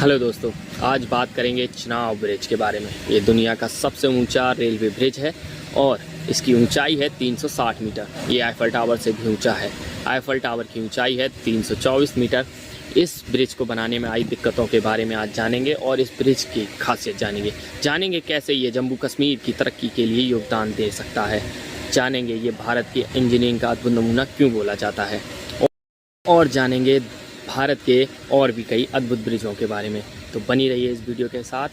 Hello दोस्तों, आज बात करेंगे चिनाब ब्रिज के बारे में। ये दुनिया का सबसे ऊंचा रेलवे ब्रिज है और इसकी ऊंचाई है 360 मीटर। ये आईफल टावर से भी ऊंचा है। आईफल टावर की ऊंचाई है 324 मीटर। इस ब्रिज को बनाने में आई दिक्कतों के बारे में आज जानेंगे और इस ब्रिज की खासियत जानेंगे कैसे ये जम्मू कश्मीर की तरक्की के लिए योगदान दे सकता है। जानेंगे ये भारत की इंजीनियरिंग का अद्भुत नमूना क्यों बोला जाता है और जानेंगे भारत के और भी कई अद्भुत ब्रिजों के बारे में। तो बनी रहिए इस वीडियो के साथ।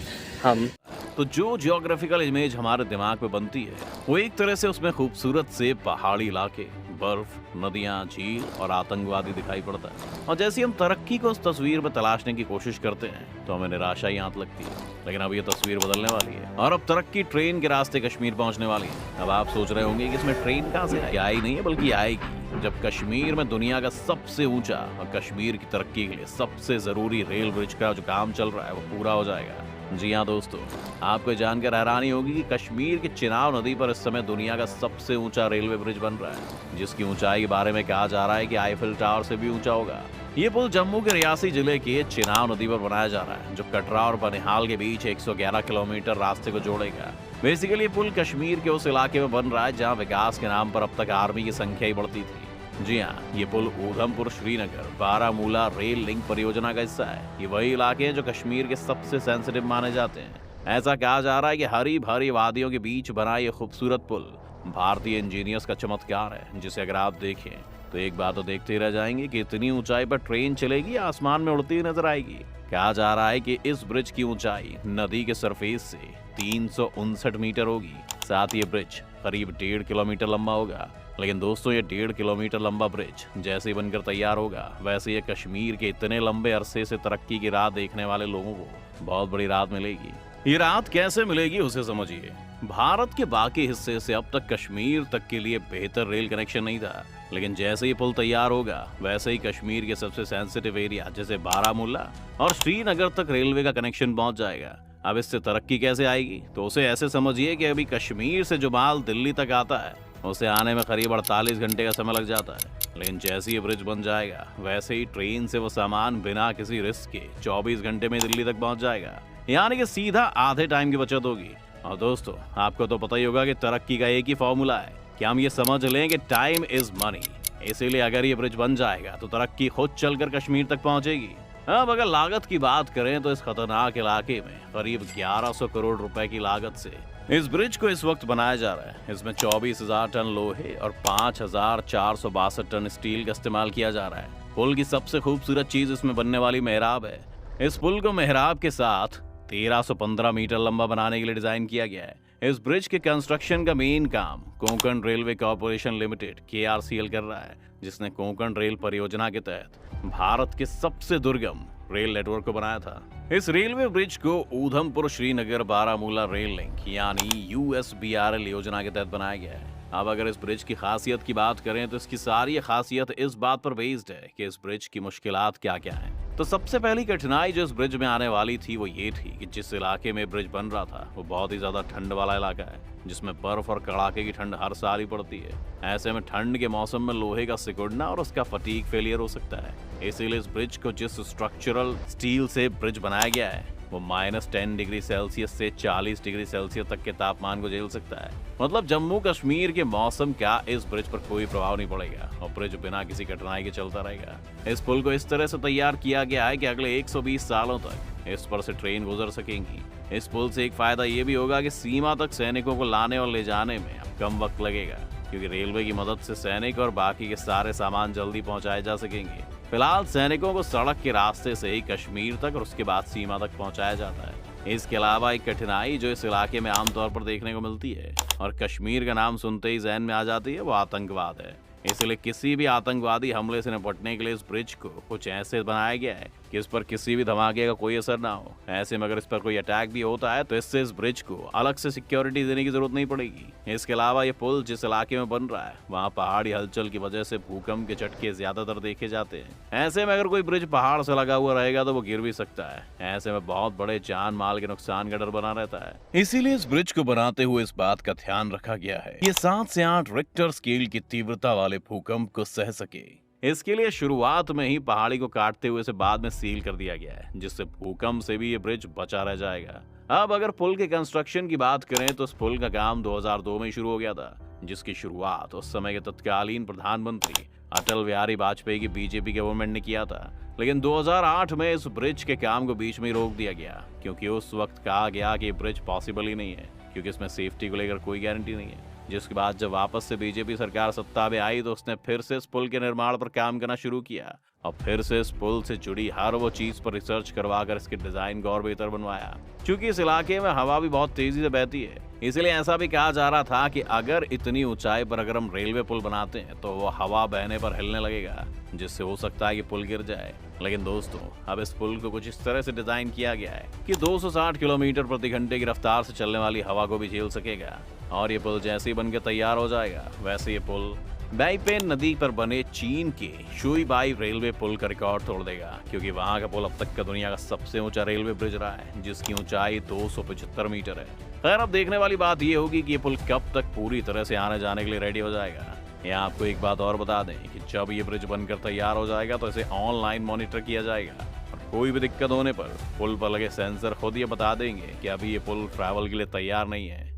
तो जो जियोग्राफिकल इमेज हमारे दिमाग में बनती है वो एक तरह से उसमें खूबसूरत से पहाड़ी इलाके, बर्फ, नदियां, झील और आतंकवादी दिखाई पड़ता है। और जैसे हम तरक्की को उस तस्वीर में तलाशने की कोशिश करते हैं तो हमें निराशा ही हाथ लगती है। लेकिन अब ये तस्वीर बदलने वाली है और अब तरक्की ट्रेन के रास्ते कश्मीर पहुंचने वाली है। अब आप सोच रहे होंगे कि इसमें ट्रेन कहां से आई नहीं है, बल्कि आएगी जब कश्मीर में दुनिया का सबसे ऊंचा और कश्मीर की तरक्की के लिए सबसे जरूरी रेल ब्रिज का जो काम चल रहा है वो पूरा हो जाएगा। जी हाँ दोस्तों, आपको जानकर हैरानी होगी कि कश्मीर के चिनाब नदी पर इस समय दुनिया का सबसे ऊंचा रेलवे ब्रिज बन रहा है, जिसकी ऊंचाई के बारे में कहा जा रहा है कि आईफिल टावर से भी ऊंचा होगा। ये पुल जम्मू के रियासी जिले के चिनाब नदी पर बनाया जा रहा है, जो कटरा और बनिहाल के बीच 111 किलोमीटर रास्ते को जोड़ेगा। बेसिकली ये पुल कश्मीर के उस इलाके में बन रहा है जहाँ विकास के नाम पर अब तक आर्मी की संख्या ही बढ़ती थी। जी हाँ, ये पुल ऊधमपुर श्रीनगर बारामूला रेल लिंक परियोजना का हिस्सा है। ये वही इलाके हैं जो कश्मीर के सबसे सेंसिटिव माने जाते हैं। ऐसा कहा जा रहा है कि हरी भरी वादियों के बीच बना ये खूबसूरत पुल भारतीय इंजीनियर्स का चमत्कार है, जिसे अगर आप देखें तो एक बात तो देखते ही रह जाएंगे कि इतनी ऊंचाई पर ट्रेन चलेगी, आसमान में उड़ती हुई नजर आएगी। कहा जा रहा है कि इस ब्रिज की ऊंचाई नदी के सरफेस से 359 मीटर होगी। साथ ही ये ब्रिज करीब 1.5 किलोमीटर लंबा होगा। लेकिन दोस्तों, ये 1.5 किलोमीटर लंबा ब्रिज जैसे ही बनकर तैयार होगा, वैसे ये कश्मीर के इतने लंबे अरसे से तरक्की की राह देखने वाले लोगों को बहुत बड़ी राहत मिलेगी। ये राहत कैसे मिलेगी उसे समझिए। भारत के बाकी हिस्से से अब तक कश्मीर तक के लिए बेहतर रेल कनेक्शन नहीं था, लेकिन जैसे ही पुल तैयार होगा वैसे ही कश्मीर के सबसे सेंसिटिव एरिया जैसे बारामूला और श्रीनगर तक रेलवे का कनेक्शन पहुंच जाएगा। अब इससे तरक्की कैसे आएगी, तो उसे ऐसे समझिए कि अभी कश्मीर से जो माल दिल्ली तक आता है उसे आने में करीब 48 घंटे का समय लग जाता है। लेकिन जैसे ही ब्रिज बन जाएगा वैसे ही ट्रेन से वो सामान बिना किसी रिस्क के 24 घंटे में दिल्ली तक पहुंच जाएगा, यानी कि सीधा आधे टाइम की बचत होगी। और दोस्तों, आपको तो पता ही होगा कि तरक्की का एक ही फॉर्मूला है कि हम ये समझ लें कि टाइम इज मनी। इसीलिए अगर ये ब्रिज बन जाएगा तो तरक्की खुद चलकर कश्मीर तक पहुंचेगी। अब अगर लागत की बात करें तो इस खतरनाक इलाके में करीब 1100 करोड़ रुपए की लागत से इस ब्रिज को इस वक्त बनाया जा रहा है। इसमें 24,000 टन लोहे और 5,462 टन स्टील का इस्तेमाल किया जा रहा है। पुल की सबसे खूबसूरत चीज इसमें बनने वाली मेहराब है। इस पुल को मेहराब के साथ 1315 मीटर लंबा बनाने के लिए डिजाइन किया गया है। इस ब्रिज के कंस्ट्रक्शन का मेन काम Konkan railway corporation limited KRCL कर रहा है, जिसने कोंकण रेल परियोजना के तहत भारत के सबसे दुर्गम रेल नेटवर्क को बनाया था। इस रेलवे ब्रिज को ऊधमपुर श्रीनगर बारामूला रेल लिंक यानी USBRL योजना के तहत बनाया गया है। अब अगर इस ब्रिज की खासियत की बात करें तो इसकी सारी खासियत इस बात पर बेस्ड है कि इस ब्रिज की मुश्किलात क्या क्या हैं। तो सबसे पहली कठिनाई जो इस ब्रिज में आने वाली थी वो ये थी कि जिस इलाके में ब्रिज बन रहा था वो बहुत ही ज्यादा ठंड वाला इलाका है, जिसमें बर्फ और कड़ाके की ठंड हर साल ही पड़ती है। ऐसे में ठंड के मौसम में लोहे का सिकुड़ना और उसका फटीग फेलियर हो सकता है। इसीलिए इस ब्रिज को जिस स्ट्रक्चरल स्टील से ब्रिज बनाया गया है वो -10 डिग्री सेल्सियस से 40 डिग्री सेल्सियस तक के तापमान को झेल सकता है। मतलब जम्मू कश्मीर के मौसम का इस ब्रिज पर कोई प्रभाव नहीं पड़ेगा और ब्रिज बिना किसी कठिनाई के चलता रहेगा। इस पुल को इस तरह से तैयार किया गया है कि अगले 120 सालों तक इस पर से ट्रेन गुजर सकेंगी। इस पुल से एक फायदा ये भी होगा कि सीमा तक सैनिकों को लाने और ले जाने में कम वक्त लगेगा, क्योंकि रेलवे की मदद से सैनिक और बाकी के सारे सामान जल्दी पहुंचाए जा सकेंगे। फिलहाल सैनिकों को सड़क के रास्ते से ही कश्मीर तक और उसके बाद सीमा तक पहुंचाया जाता है। इसके अलावा एक कठिनाई जो इस इलाके में आमतौर पर देखने को मिलती है और कश्मीर का नाम सुनते ही जहन में आ जाती है, वो आतंकवाद है। इसलिए किसी भी आतंकवादी हमले से निपटने के लिए इस ब्रिज को कुछ ऐसे बनाया गया है कि इस पर किसी भी धमाके का कोई असर ना हो। ऐसे में अगर इस पर कोई अटैक भी होता है तो इससे इस ब्रिज को अलग से सिक्योरिटी देने की जरूरत नहीं पड़ेगी। इसके अलावा ये पुल जिस इलाके में बन रहा है वहाँ पहाड़ी हलचल की वजह से भूकंप के झटके ज्यादातर देखे जाते हैं। ऐसे में अगर कोई ब्रिज पहाड़ से लगा हुआ रहेगा तो वो गिर भी सकता है। ऐसे में बहुत बड़े जान माल के नुकसान का डर बना रहता है। इसीलिए इस ब्रिज को बनाते हुए इस बात का ध्यान रखा गया है ये 7 से 8 रिक्टर स्केल की तीव्रता वाले भूकंप को सह सके। इसके लिए शुरुआत में ही पहाड़ी को काटते हुए इसे बाद में सील कर दिया गया है, जिससे भूकंप से भी ये ब्रिज बचा रह जाएगा। अब अगर पुल के कंस्ट्रक्शन की बात करें तो इस पुल का काम 2002 में शुरू हो गया था, जिसकी शुरुआत उस समय के तत्कालीन प्रधानमंत्री अटल बिहारी वाजपेयी की बीजेपी गवर्नमेंट ने किया था। लेकिन 2008 में इस ब्रिज के काम को बीच में ही रोक दिया गया, क्योंकि उस वक्त कहा गया कि ब्रिज पॉसिबल ही नहीं है, क्योंकि इसमें सेफ्टी को लेकर कोई गारंटी नहीं है। जिसके बाद जब वापस से बीजेपी सरकार सत्ता में आई तो उसने फिर से इस पुल के निर्माण पर काम करना शुरू किया और फिर से इस पुल से जुड़ी हर वो चीज पर रिसर्च करवाकर इसके डिजाइन को और बेहतर बनवाया। क्योंकि इस इलाके में हवा भी बहुत तेजी से बहती है, इसलिए ऐसा भी कहा जा रहा था कि अगर इतनी ऊंचाई पर अगर हम रेलवे पुल बनाते हैं तो वो हवा बहने पर हिलने लगेगा, जिससे हो सकता है कि पुल गिर जाए। लेकिन दोस्तों, अब इस पुल को कुछ इस तरह से डिजाइन किया गया है कि 260 किलोमीटर प्रति घंटे की रफ्तार से चलने वाली हवा को भी झेल सकेगा। और ये पुल जैसे ही बनकर तैयार हो जाएगा, वैसे ये पुल बाईपेन नदी पर बने चीन के शुईबाई रेलवे पुल का रिकॉर्ड तोड़ देगा, क्योंकि वहां का पुल अब तक का दुनिया का सबसे ऊंचा रेलवे ब्रिज रहा है, जिसकी ऊंचाई 275 मीटर है। खैर, अब देखने वाली बात ये होगी कि ये पुल कब तक पूरी तरह से आने जाने के लिए रेडी हो जाएगा। यहाँ आपको एक बात और बता दें कि जब ये ब्रिज बनकर तैयार हो जाएगा तो इसे ऑनलाइन मॉनिटर किया जाएगा और कोई भी दिक्कत होने पर पुल पर लगे सेंसर खुद ये बता देंगे कि अभी ये पुल ट्रैवल के लिए तैयार नहीं है।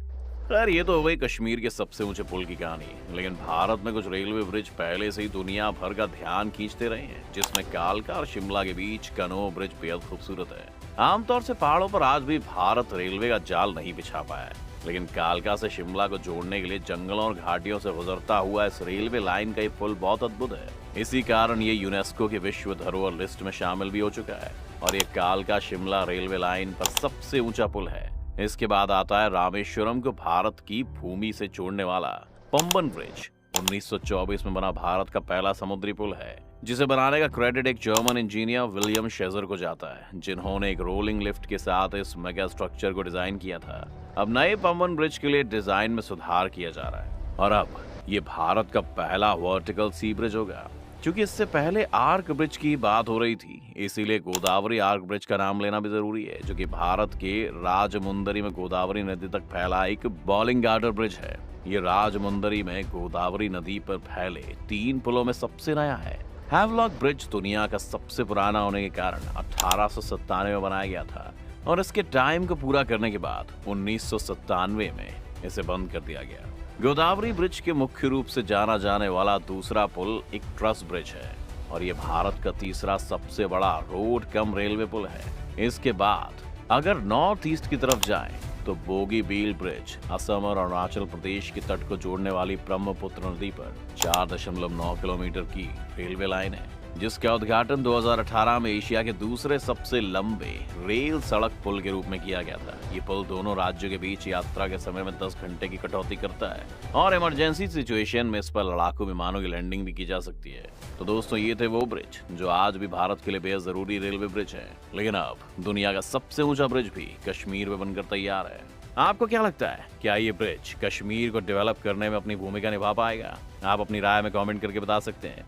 खैर, ये तो हो गई कश्मीर के सबसे ऊंचे पुल की कहानी। लेकिन भारत में कुछ रेलवे ब्रिज पहले से ही दुनिया भर का ध्यान खींचते रहे हैं, जिसमें कालका और शिमला के बीच कनो ब्रिज बेहद खूबसूरत है। आमतौर से पहाड़ों पर आज भी भारत रेलवे का जाल नहीं बिछा पाया है, लेकिन कालका से शिमला को जोड़ने के लिए जंगलों और घाटियों से गुजरता हुआ इस रेलवे लाइन का ये पुल बहुत अद्भुत है। इसी कारण ये यूनेस्को की विश्व धरोहर लिस्ट में शामिल भी हो चुका है और ये कालका शिमला रेलवे लाइन पर सबसे ऊंचा पुल है। इसके बाद आता है रामेश्वरम को भारत की भूमि से जोड़ने वाला पंबन ब्रिज। 1924 में बना भारत का पहला समुद्री पुल है, जिसे बनाने का क्रेडिट एक जर्मन इंजीनियर विलियम शेजर को जाता है, जिन्होंने एक रोलिंग लिफ्ट के साथ इस मेगा स्ट्रक्चर को डिजाइन किया था। अब नए पंबन ब्रिज के लिए डिजाइन में सुधार किया जा रहा है और अब ये भारत का पहला वर्टिकल सी ब्रिज होगा। क्योंकि इससे पहले आर्क ब्रिज की बात हो रही थी, इसीलिए गोदावरी आर्क ब्रिज का नाम लेना भी जरूरी है, जो कि भारत के राजमुंदरी में गोदावरी नदी तक फैला एक बॉलिंग गार्डर ब्रिज है। ये राजमुंदरी में गोदावरी नदी पर फैले 3 पुलों में सबसे नया है। हैवलॉक ब्रिज दुनिया का सबसे पुराना होने के कारण 1897 में बनाया गया था और इसके टाइम को पूरा करने के बाद 1997 में इसे बंद कर दिया गया। गोदावरी ब्रिज के मुख्य रूप से जाना जाने वाला दूसरा पुल एक ट्रस ब्रिज है और ये भारत का तीसरा सबसे बड़ा रोड कम रेलवे पुल है। इसके बाद अगर नॉर्थ ईस्ट की तरफ जाएं तो बोगीबील ब्रिज असम और अरुणाचल प्रदेश के तट को जोड़ने वाली ब्रह्मपुत्र नदी पर 4.9 किलोमीटर की रेलवे लाइन है, जिसका उद्घाटन 2018 में एशिया के दूसरे सबसे लंबे रेल सड़क पुल के रूप में किया गया था। ये पुल दोनों राज्यों के बीच यात्रा के समय में 10 घंटे की कटौती करता है और इमरजेंसी सिचुएशन में इस पर लड़ाकू विमानों की लैंडिंग भी की जा सकती है। तो दोस्तों, ये थे वो ब्रिज जो आज भी भारत के लिए बेहद जरूरी रेलवे ब्रिज है। लेकिन अब दुनिया का सबसे ऊंचा ब्रिज भी कश्मीर में बनकर तैयार है। आपको क्या लगता है, क्या ये ब्रिज कश्मीर को डेवलप करने में अपनी भूमिका निभा पाएगा? आप अपनी राय में कमेंट करके बता सकते हैं।